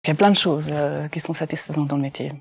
Il y a plein de choses qui sont satisfaisantes dans le métier.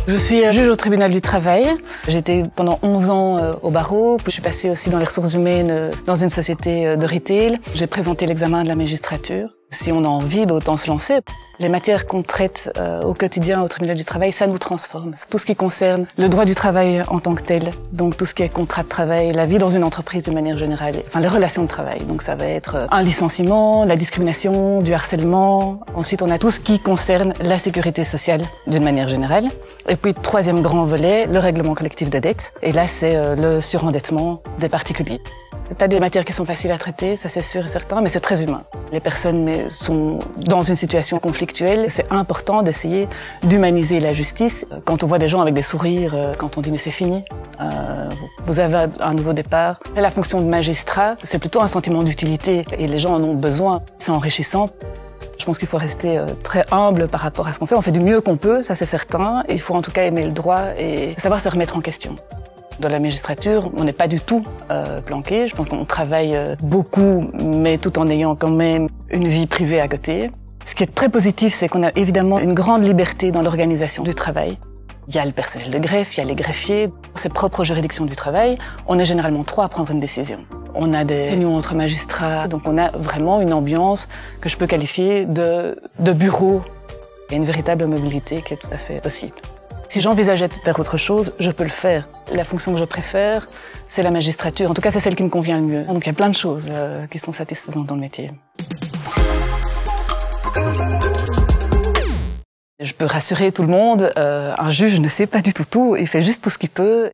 Je suis juge au tribunal du travail. J'étais pendant 11 ans au barreau. Je suis passée aussi dans les ressources humaines dans une société de retail. J'ai présenté l'examen de la magistrature. Si on a envie, autant se lancer. Les matières qu'on traite au quotidien au tribunal du travail, ça nous transforme. Tout ce qui concerne le droit du travail en tant que tel, donc tout ce qui est contrat de travail, la vie dans une entreprise de manière générale, enfin les relations de travail. Donc ça va être un licenciement, la discrimination, du harcèlement. Ensuite, on a tout ce qui concerne la sécurité sociale d'une manière générale. Et puis, troisième grand volet, le règlement collectif de dette. Et là, c'est le surendettement des particuliers. C'est pas des matières qui sont faciles à traiter, ça c'est sûr et certain, mais c'est très humain. Les personnes sont dans une situation conflictuelle. C'est important d'essayer d'humaniser la justice. Quand on voit des gens avec des sourires, quand on dit mais c'est fini, vous avez un nouveau départ. Et la fonction de magistrat, c'est plutôt un sentiment d'utilité et les gens en ont besoin. C'est enrichissant. Je pense qu'il faut rester très humble par rapport à ce qu'on fait. On fait du mieux qu'on peut, ça c'est certain. Il faut en tout cas aimer le droit et savoir se remettre en question. Dans la magistrature, on n'est pas du tout planqué. Je pense qu'on travaille beaucoup, mais tout en ayant quand même une vie privée à côté. Ce qui est très positif, c'est qu'on a évidemment une grande liberté dans l'organisation du travail. Il y a le personnel de greffe, il y a les greffiers. Ses propres juridictions du travail, on est généralement 3 à prendre une décision. On a des réunions entre magistrats, donc on a vraiment une ambiance que je peux qualifier de bureau. Il y a une véritable mobilité qui est tout à fait possible. Si j'envisageais de faire autre chose, je peux le faire. La fonction que je préfère, c'est la magistrature. En tout cas, c'est celle qui me convient le mieux. Donc il y a plein de choses qui sont satisfaisantes dans le métier. Je peux rassurer tout le monde, un juge ne sait pas du tout tout, il fait juste tout ce qu'il peut.